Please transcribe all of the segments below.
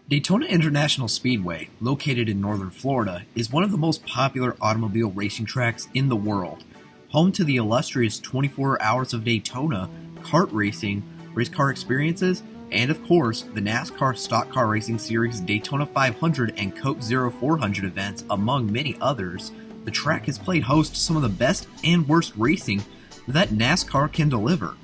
Daytona International Speedway, located in northern Florida, is one of the most popular automobile racing tracks in the world. Home to the illustrious 24 Hours of Daytona, kart racing, race car experiences, and of course, the NASCAR Stock Car Racing Series Daytona 500 and Coke Zero 400 events, among many others, the track has played host to some of the best and worst racing that NASCAR can deliver.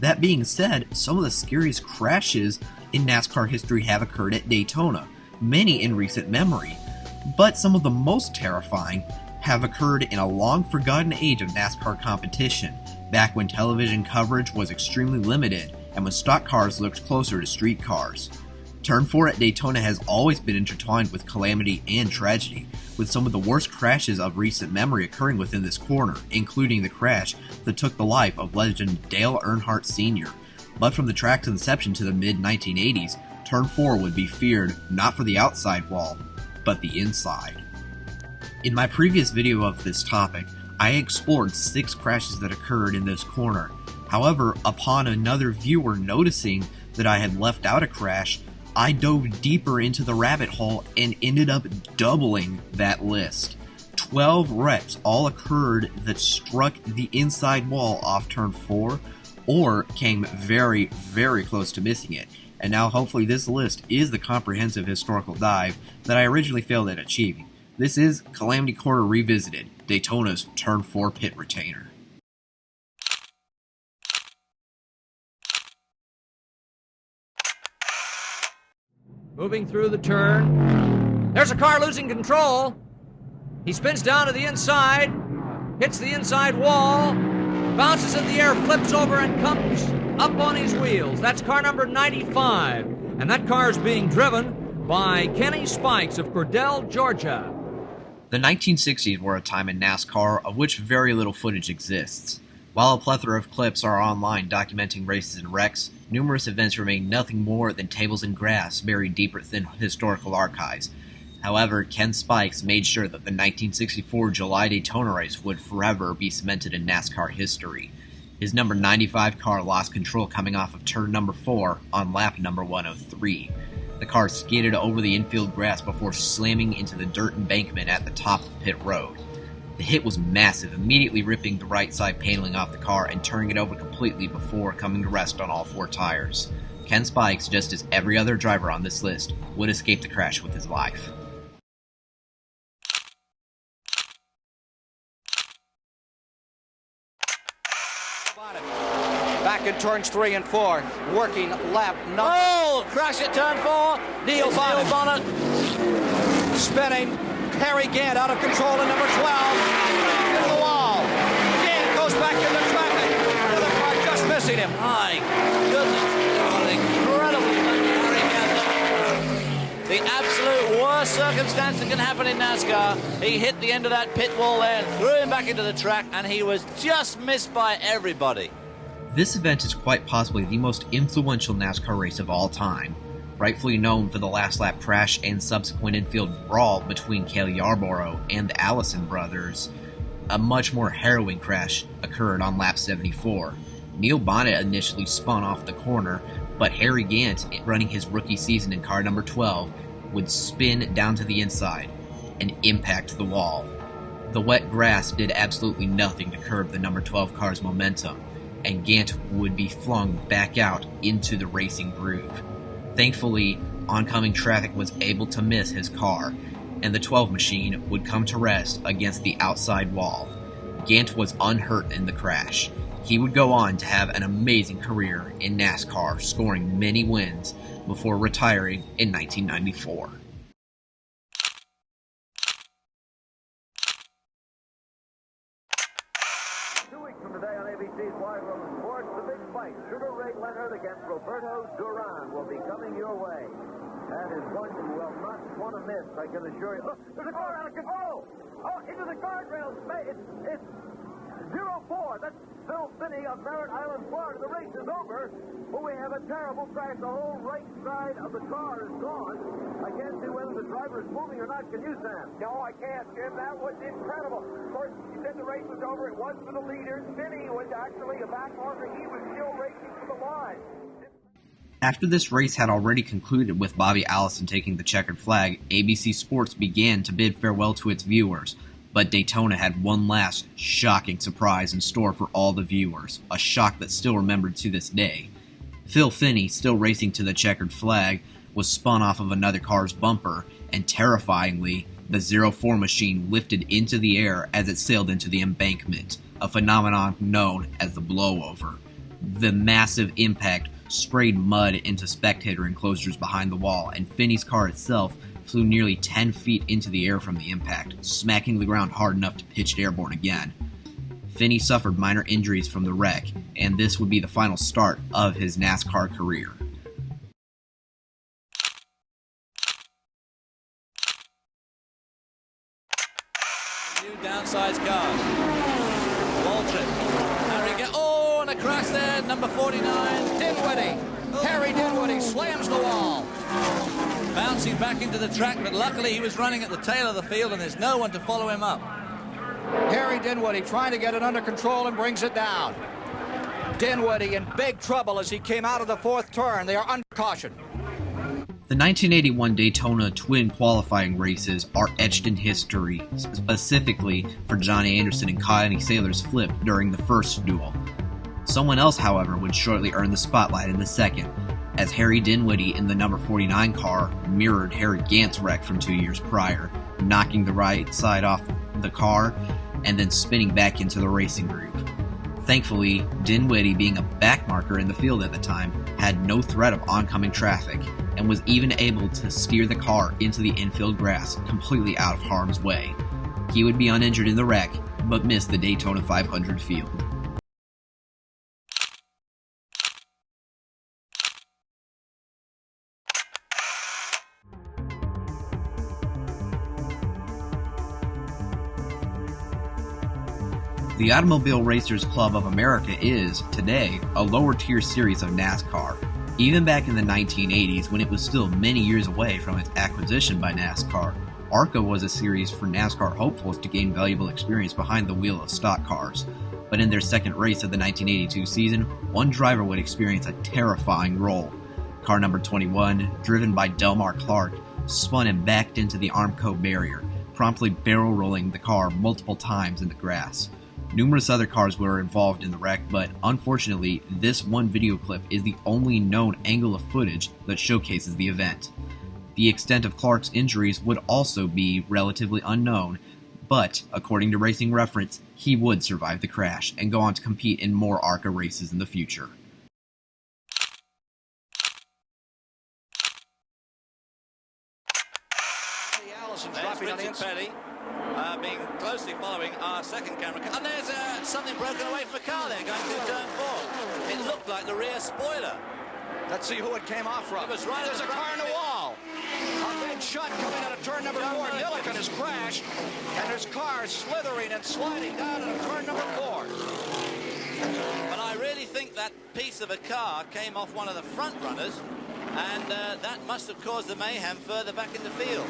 That being said, some of the scariest crashes in NASCAR history have occurred at Daytona, many in recent memory, but some of the most terrifying have occurred in a long-forgotten age of NASCAR competition, back when television coverage was extremely limited and when stock cars looked closer to street cars. Turn 4 at Daytona has always been intertwined with calamity and tragedy, with some of the worst crashes of recent memory occurring within this corner, including the crash that took the life of legend Dale Earnhardt Sr. But from the track's inception to the mid-1980s, Turn 4 would be feared not for the outside wall, but the inside. In my previous video of this topic, I explored 6 crashes that occurred in this corner. However, upon another viewer noticing that I had left out a crash, I dove deeper into the rabbit hole and ended up doubling that list. 12 wrecks all occurred that struck the inside wall off Turn 4, or came very, very close to missing it. And now hopefully this list is the comprehensive historical dive that I originally failed at achieving. This is Calamity Corner Revisited, Daytona's Turn 4 pit retainer. Moving through the turn. There's a car losing control. He spins down to the inside, hits the inside wall, bounces in the air, flips over, and comes up on his wheels. That's car number 95. And that car is being driven by Kenny Spikes of Cordell, Georgia. The 1960s were a time in NASCAR of which very little footage exists. While a plethora of clips are online documenting races and wrecks, numerous events remain nothing more than tables and grass buried deep within historical archives. However, Ken Spikes made sure that the 1964 July Daytona race would forever be cemented in NASCAR history. His number 95 car lost control coming off of turn number 4 on lap number 103. The car skidded over the infield grass before slamming into the dirt embankment at the top of pit road. The hit was massive, immediately ripping the right side paneling off the car and turning it over completely before coming to rest on all 4 tires. Ken Spikes, just as every other driver on this list, would escape the crash with his life. Back in turns 3 and 4, working lap number... Oh! Crash at turn 4. Neil Bonnet. Spinning. Harry Gant out of control in number 12. To the wall. Gant goes back into traffic. Another car just missing him. My goodness. What incredibly lucky Harry Gant. The absolute worst circumstance that can happen in NASCAR. He hit the end of that pit wall there, threw him back into the track, and he was just missed by everybody. This event is quite possibly the most influential NASCAR race of all time, rightfully known for the last lap crash and subsequent infield brawl between Cale Yarborough and the Allison brothers. A much more harrowing crash occurred on lap 74. Neil Bonnet initially spun off the corner, but Harry Gant, running his rookie season in car number 12, would spin down to the inside and impact the wall. The wet grass did absolutely nothing to curb the number 12 car's momentum, and Gant would be flung back out into the racing groove. Thankfully, oncoming traffic was able to miss his car, and the 12 machine would come to rest against the outside wall. Gant was unhurt in the crash. He would go on to have an amazing career in NASCAR, scoring many wins before retiring in 1994. 2 weeks from today on ABC's Wide World of Sports, the big fight, Sugar Ray Leonard against Roberto Duran, will be coming your way. That is one you will not want to miss, I can assure you. Look, there's a car out of control! Oh, into the guardrails! It's 04. That's Phil Finney of Merritt Island, Florida. The race is over, but we have a terrible crash. The whole right side of the car is gone. I can't see whether the driver is moving or not. Can you, Sam? No, I can't, Jim. That was incredible. Of course, you said the race was over. It was for the leaders. Finney was actually a back marker. He was still racing for the line. After this race had already concluded with Bobby Allison taking the checkered flag, ABC Sports began to bid farewell to its viewers, but Daytona had one last shocking surprise in store for all the viewers, a shock that's still remembered to this day. Phil Finney, still racing to the checkered flag, was spun off of another car's bumper, and terrifyingly, the 04 machine lifted into the air as it sailed into the embankment, a phenomenon known as the blowover. The massive impact sprayed mud into spectator enclosures behind the wall, and Finney's car itself flew nearly 10 feet into the air from the impact, smacking the ground hard enough to pitch it airborne again. Finney suffered minor injuries from the wreck, and this would be the final start of his NASCAR career. New downsized cars. Waltrip. Oh, and a crash there. Number 49, Dinwiddie. Harry Dinwiddie slams the wall. Bouncing back into the track, but luckily he was running at the tail of the field and there's no one to follow him up. Harry Dinwiddie trying to get it under control and brings it down. Dinwiddie in big trouble as he came out of the fourth turn. They are under caution. The 1981 Daytona twin qualifying races are etched in history, specifically for Johnny Anderson and Connie Saylor's flip during the first duel. Someone else, however, would shortly earn the spotlight in the second, as Harry Dinwiddie in the number 49 car mirrored Harry Gant's wreck from 2 years prior, knocking the right side off the car and then spinning back into the racing groove. Thankfully, Dinwiddie, being a backmarker in the field at the time, had no threat of oncoming traffic, and was even able to steer the car into the infield grass, completely out of harm's way. He would be uninjured in the wreck, but missed the Daytona 500 field. The Automobile Racers Club of America is, today, a lower-tier series of NASCAR. Even back in the 1980s, when it was still many years away from its acquisition by NASCAR, ARCA was a series for NASCAR hopefuls to gain valuable experience behind the wheel of stock cars. But in their second race of the 1982 season, one driver would experience a terrifying roll. Car number 21, driven by Delmar Clark, spun and backed into the Armco barrier, promptly barrel rolling the car multiple times in the grass. Numerous other cars were involved in the wreck, but unfortunately, this one video clip is the only known angle of footage that showcases the event. The extent of Clark's injuries would also be relatively unknown, but according to Racing Reference, he would survive the crash and go on to compete in more ARCA races in the future. Dropping on the inside. Being closely following our second camera. And there's something broken away from the car there going through turn 4. It looked like the rear spoiler. Let's see who it came off from. It was right. There's a car in the wall. A big shot coming out of turn number 4. Milliken has crashed, and his car slithering and sliding down into turn number 4. But I really think that piece of a car came off one of the front runners, and that must have caused the mayhem further back in the field.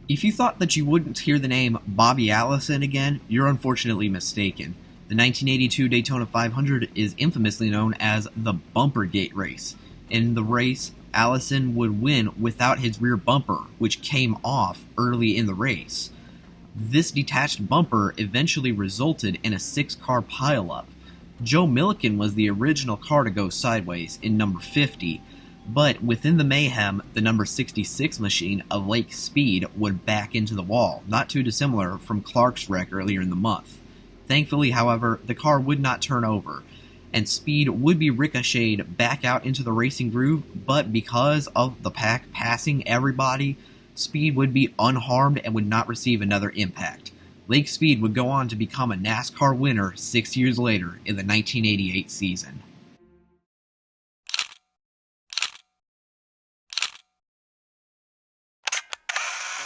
If you thought that you wouldn't hear the name Bobby Allison again, you're unfortunately mistaken. The 1982 Daytona 500 is infamously known as the Bumper Gate race. In the race, Allison would win without his rear bumper, which came off early in the race. This detached bumper eventually resulted in a 6-car pileup. Joe Milliken was the original car to go sideways in number 50, but within the mayhem, the number 66 machine of Lake Speed would back into the wall, not too dissimilar from Clark's wreck earlier in the month. Thankfully, however, the car would not turn over, and Speed would be ricocheted back out into the racing groove, but because of the pack passing everybody, Speed would be unharmed and would not receive another impact. Lake Speed would go on to become a NASCAR winner 6 years later in the 1988 season.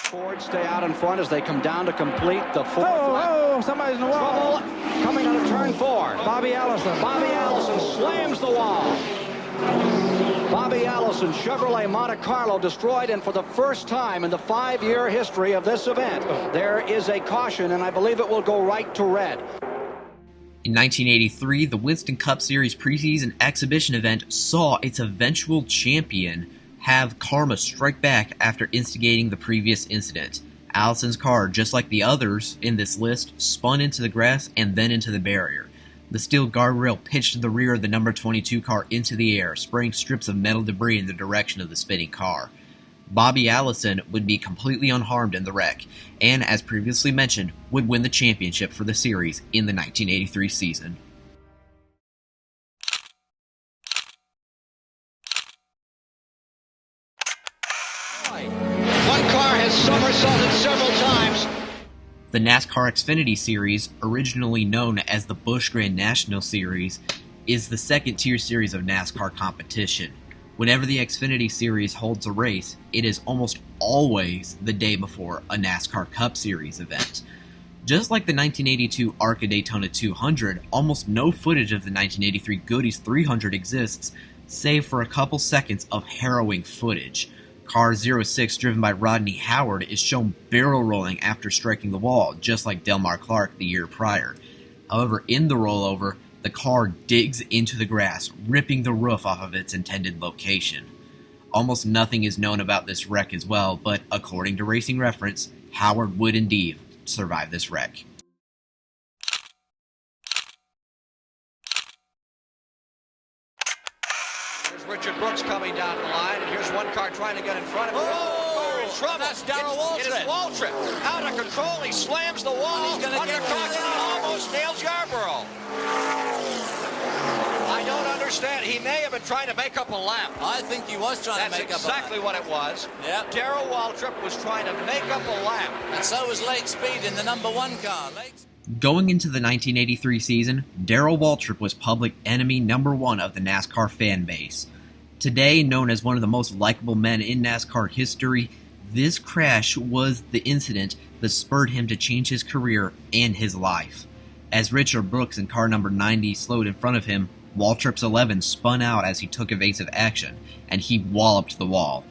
Ford stay out in front as they come down to complete the fourth lap. Somebody's in the wall. Trouble coming out of turn 4. Bobby Allison slams the wall. Bobby Allison, Chevrolet Monte Carlo destroyed, and for the first time in the 5-year history of this event, there is a caution, and I believe it will go right to red. In 1983, the Winston Cup Series preseason exhibition event saw its eventual champion have karma strike back after instigating the previous incident. Allison's car, just like the others in this list, spun into the grass and then into the barrier. The steel guardrail pitched the rear of the number 22 car into the air, spraying strips of metal debris in the direction of the spinning car. Bobby Allison would be completely unharmed in the wreck, and, as previously mentioned, would win the championship for the series in the 1983 season. One car has somersaulted several times. The NASCAR Xfinity Series, originally known as the Busch Grand National Series, is the second-tier series of NASCAR competition. Whenever the Xfinity Series holds a race, it is almost always the day before a NASCAR Cup Series event. Just like the 1982 ARCA Daytona 200, almost no footage of the 1983 Goodies 300 exists, save for a couple seconds of harrowing footage. Car 06, driven by Rodney Howard, is shown barrel rolling after striking the wall, just like Delmar Clark the year prior. However, in the rollover, the car digs into the grass, ripping the roof off of its intended location. Almost nothing is known about this wreck as well, but according to Racing Reference, Howard would indeed survive this wreck. There's Richard Brooks coming down the line, and here's one car trying to get in front of him. Oh, in trouble. That's Darrell Waltrip. It is Waltrip. Out of control. He slams the wall. He's gonna get undercut and almost nails Yarborough. I don't understand. He may have been trying to make up a lap. I think he was trying to make That's up exactly what it was. Yep. Darrell Waltrip was trying to make up a lap. And so was Lake Speed in the number 1 car. Going into the 1983 season, Darrell Waltrip was public enemy number 1 of the NASCAR fan base. Today, known as one of the most likable men in NASCAR history, this crash was the incident that spurred him to change his career and his life. As Richard Brooks in car number 90 slowed in front of him, Waltrip's 11 spun out as he took evasive action, and he walloped the wall.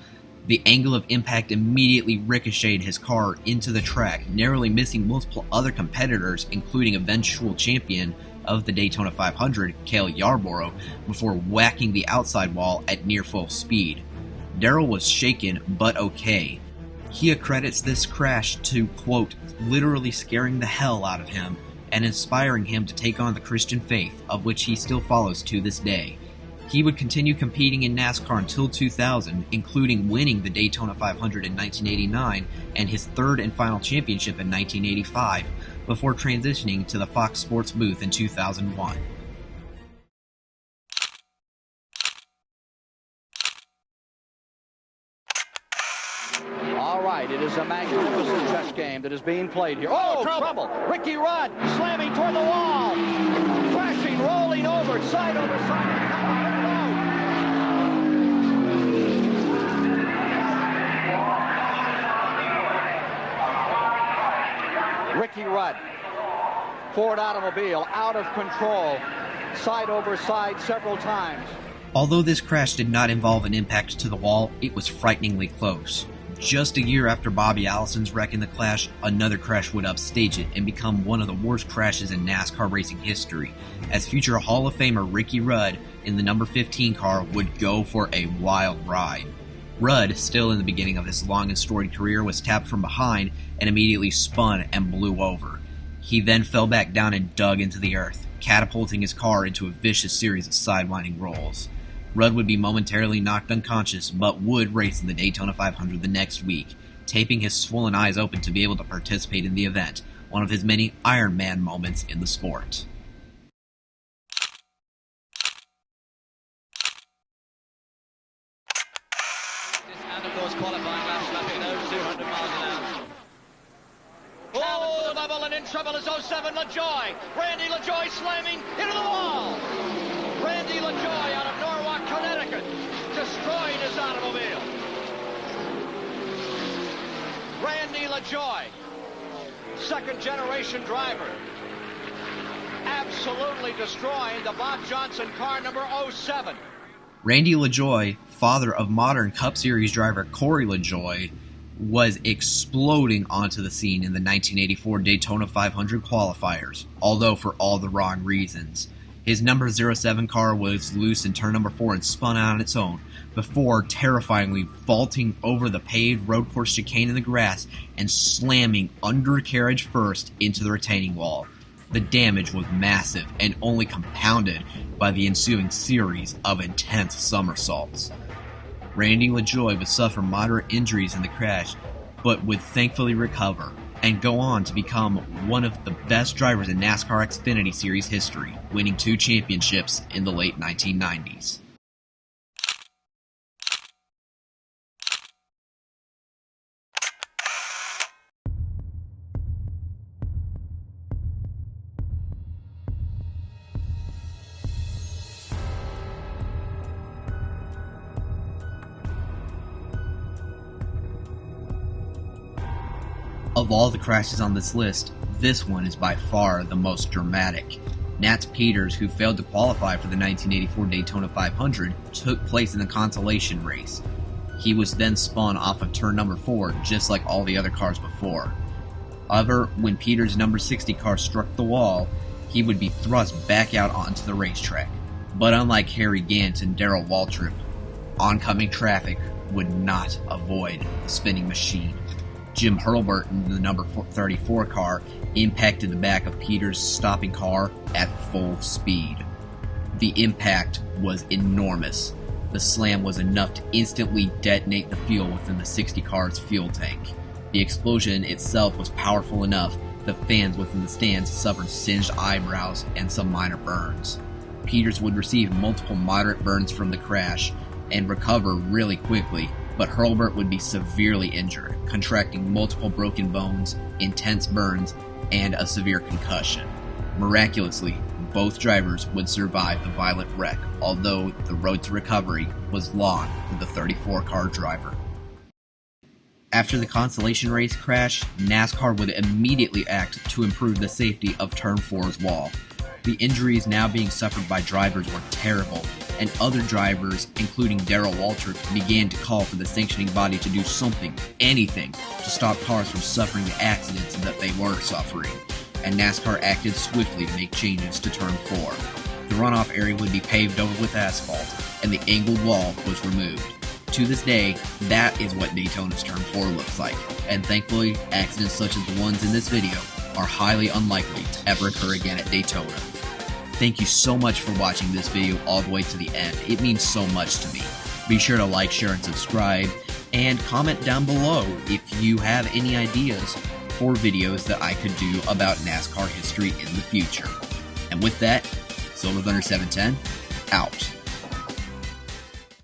The angle of impact immediately ricocheted his car into the track, narrowly missing multiple other competitors, including eventual champion of the Daytona 500, Cale Yarborough, before whacking the outside wall at near full speed. Darrell was shaken, but okay. He accredits this crash to, quote, literally scaring the hell out of him and inspiring him to take on the Christian faith, of which he still follows to this day. He would continue competing in NASCAR until 2000, including winning the Daytona 500 in 1989 and his third and final championship in 1985, before transitioning to the Fox Sports booth in 2001. All right, it is a magnificent chess game that is being played here. Oh, trouble! Ricky Rudd slamming toward the wall, crashing, rolling over, side over side. Ricky Rudd, Ford automobile, out of control, side over side several times. Although this crash did not involve an impact to the wall, it was frighteningly close. Just a year after Bobby Allison's wreck in the Clash, another crash would upstage it and become one of the worst crashes in NASCAR racing history, as future Hall of Famer Ricky Rudd in the number 15 car would go for a wild ride. Rudd, still in the beginning of his long and storied career, was tapped from behind and immediately spun and blew over. He then fell back down and dug into the earth, catapulting his car into a vicious series of sidewinding rolls. Rudd would be momentarily knocked unconscious, but would race in the Daytona 500 the next week, taping his swollen eyes open to be able to participate in the event, one of his many Iron Man moments in the sport. And of course qualifying laps lapping over 200 miles an hour. Oh, level and in trouble is 07 LaJoy. Randy LaJoy slamming into the wall. Randy LaJoy out of Norwalk, Connecticut, destroying his automobile. Randy LaJoy, second generation driver, absolutely destroying the Bob Johnson car number 07. Randy LaJoy, father of modern Cup Series driver Corey LaJoy, was exploding onto the scene in the 1984 Daytona 500 qualifiers, although for all the wrong reasons. His number 07 car was loose in turn number 4 and spun out on its own, before terrifyingly vaulting over the paved road course chicane in the grass and slamming undercarriage first into the retaining wall. The damage was massive and only compounded by the ensuing series of intense somersaults. Randy LaJoie would suffer moderate injuries in the crash, but would thankfully recover and go on to become one of the best drivers in NASCAR Xfinity Series history, winning 2 championships in the late 1990s. Of all the crashes on this list, this one is by far the most dramatic. Nat Peters, who failed to qualify for the 1984 Daytona 500, took place in the consolation race. He was then spun off of turn number 4, just like all the other cars before. However, when Peters' number 60 car struck the wall, he would be thrust back out onto the racetrack. But unlike Harry Gant and Darrell Waltrip, oncoming traffic would not avoid the spinning machine. Jim Hurlburt in the number 34 car impacted the back of Peters' stopping car at full speed. The impact was enormous. The slam was enough to instantly detonate the fuel within the 60 car's fuel tank. The explosion itself was powerful enough the fans within the stands suffered singed eyebrows and some minor burns. Peters would receive multiple moderate burns from the crash and recover really quickly, but Hurlburt would be severely injured, contracting multiple broken bones, intense burns, and a severe concussion. Miraculously, both drivers would survive the violent wreck, although the road to recovery was long for the 34-car driver. After the consolation race crash, NASCAR would immediately act to improve the safety of Turn 4's wall. The injuries now being suffered by drivers were terrible, and other drivers, including Darrell Waltrip, began to call for the sanctioning body to do something, anything, to stop cars from suffering the accidents that they were suffering, and NASCAR acted swiftly to make changes to Turn 4. The runoff area would be paved over with asphalt, and the angled wall was removed. To this day, that is what Daytona's Turn 4 looks like, and thankfully, accidents such as the ones in this video are highly unlikely to ever occur again at Daytona. Thank you so much for watching this video all the way to the end. It means so much to me. Be sure to like, share, and subscribe, and comment down below if you have any ideas for videos that I could do about NASCAR history in the future. And with that, Silver Thunder 710, out.